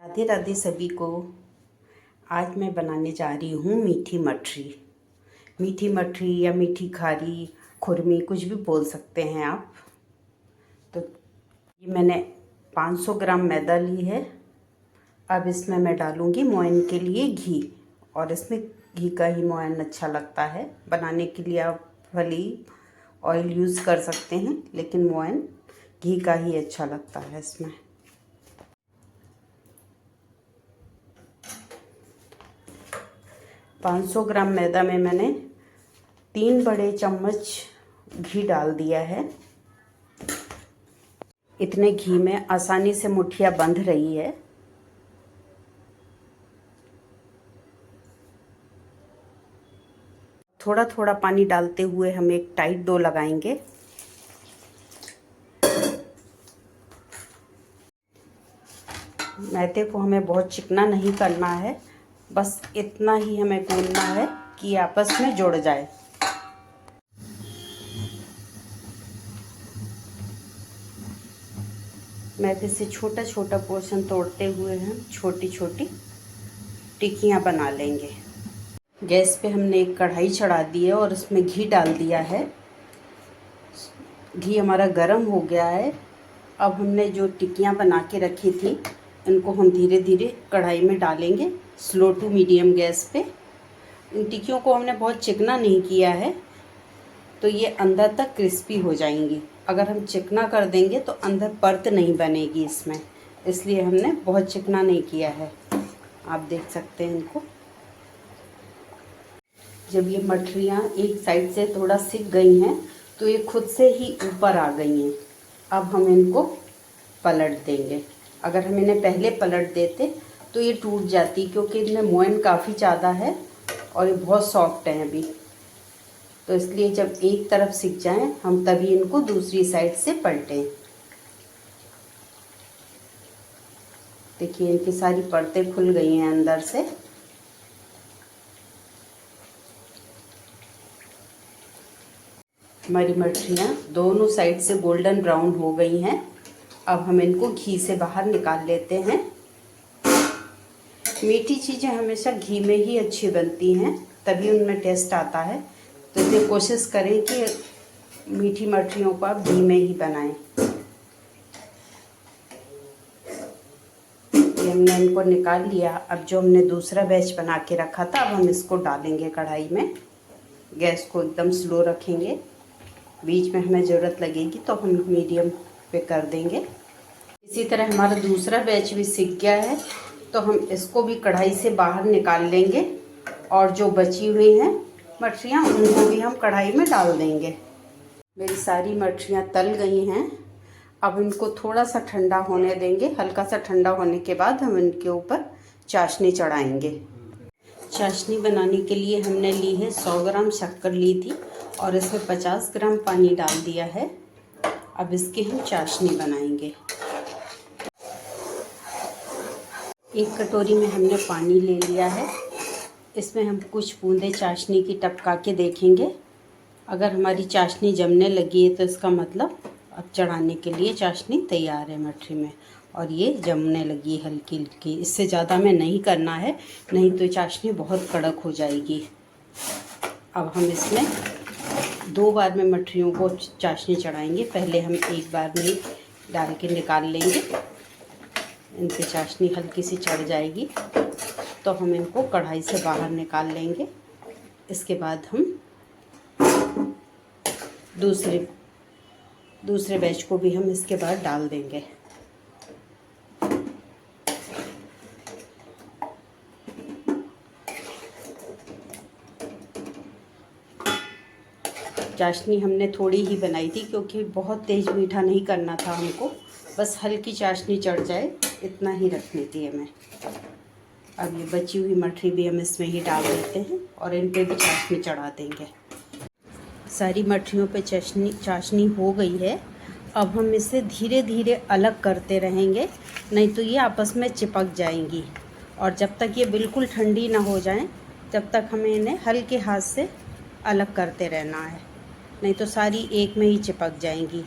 राधे राधे सभी को। आज मैं बनाने जा रही हूँ मीठी मठरी। मीठी मठरी या मीठी खारी, खुरमी, कुछ भी बोल सकते हैं आप। तो ये मैंने 500 ग्राम मैदा ली है। अब इसमें मैं डालूँगी मोयन के लिए घी, और इसमें घी का ही मोयन अच्छा लगता है बनाने के लिए। आप भली ऑयल यूज़ कर सकते हैं, लेकिन मोयन घी का ही अच्छा लगता है इसमें। 500 ग्राम मैदा में मैंने 3 बड़े चम्मच घी डाल दिया है। इतने घी में आसानी से मुठिया बंध रही है। थोड़ा थोड़ा पानी डालते हुए हम एक टाइट डो लगाएंगे। मैदे को हमें बहुत चिकना नहीं करना है, बस इतना ही हमें गूंदना है कि आपस में जुड़ जाए। मैदे से छोटा छोटा पोर्शन तोड़ते हुए हम छोटी छोटी टिक्कियाँ बना लेंगे। गैस पे हमने एक कढ़ाई चढ़ा दी है और उसमें घी डाल दिया है। घी हमारा गर्म हो गया है। अब हमने जो टिक्कियाँ बना के रखी थी, इनको हम धीरे धीरे कढ़ाई में डालेंगे, स्लो टू मीडियम गैस पे। इन टिक्कियों को हमने बहुत चिकना नहीं किया है, तो ये अंदर तक क्रिस्पी हो जाएंगी। अगर हम चिकना कर देंगे तो अंदर परत नहीं बनेगी इसमें, इसलिए हमने बहुत चिकना नहीं किया है। आप देख सकते हैं इनको। जब ये मठरियाँ एक साइड से थोड़ा सिक गई हैं, तो ये खुद से ही ऊपर आ गई हैं। अब हम इनको पलट देंगे। अगर हम इन्हें पहले पलट देते तो ये टूट जाती, क्योंकि इनमें मोयन काफ़ी ज़्यादा है और ये बहुत सॉफ्ट हैं अभी। तो इसलिए जब एक तरफ सिक जाएं, हम तभी इनको दूसरी साइड से पलटें। देखिए इनकी सारी परतें खुल गई हैं अंदर से। हमारी मठरियाँ दोनों साइड से गोल्डन ब्राउन हो गई हैं। अब हम इनको घी से बाहर निकाल लेते हैं। मीठी चीज़ें हमेशा घी में ही अच्छी बनती हैं, तभी उनमें टेस्ट आता है। तो इसलिए कोशिश करें कि मीठी मठरियों को आप घी में ही बनाएं। ये हमने इनको निकाल लिया। अब जो हमने दूसरा बैच बना के रखा था, अब हम इसको डालेंगे कढ़ाई में। गैस को एकदम स्लो रखेंगे। बीच में हमें ज़रूरत लगेगी तो हम मीडियम पे कर देंगे। इसी तरह हमारा दूसरा बैच भी सिक गया है, तो हम इसको भी कढ़ाई से बाहर निकाल लेंगे, और जो बची हुई हैं मठरियाँ उनको भी हम कढ़ाई में डाल देंगे। मेरी सारी मठरियाँ तल गई हैं। अब इनको थोड़ा सा ठंडा होने देंगे। हल्का सा ठंडा होने के बाद हम इनके ऊपर चाशनी चढ़ाएंगे। चाशनी बनाने के लिए हमने ली है 100 ग्राम शक्कर ली थी, और इसमें 50 ग्राम पानी डाल दिया है। अब इसकी हम चाशनी बनाएंगे। एक कटोरी में हमने पानी ले लिया है। इसमें हम कुछ बूंदे चाशनी की टपका के देखेंगे। अगर हमारी चाशनी जमने लगी है तो इसका मतलब अब चढ़ाने के लिए चाशनी तैयार है मठरी में, और ये जमने लगी हल्की हल्की। इससे ज़्यादा में नहीं करना है, नहीं तो चाशनी बहुत कड़क हो जाएगी। अब हम इसमें 2 बार में मठरियों को चाशनी चढ़ाएंगे। पहले हम एक बार में डाल के निकाल लेंगे। इन पे चाशनी हल्की सी चढ़ जाएगी तो हम इनको कढ़ाई से बाहर निकाल लेंगे। इसके बाद हम दूसरे बैच को भी हम इसके बाद डाल देंगे। चाशनी हमने थोड़ी ही बनाई थी, क्योंकि बहुत तेज़ मीठा नहीं करना था हमको। बस हल्की चाशनी चढ़ जाए इतना ही रखनी थी हमें। अब ये बची हुई मठरी भी हम इसमें ही डाल देते हैं, और इन पे भी चाशनी चढ़ा देंगे। सारी मठरियों पे चाशनी हो गई है। अब हम इसे धीरे धीरे अलग करते रहेंगे, नहीं तो ये आपस में चिपक जाएंगी। और जब तक ये बिल्कुल ठंडी ना हो जाए, तब तक हमें इन्हें हल्के हाथ से अलग करते रहना है, नहीं तो सारी एक में ही चिपक जाएंगी।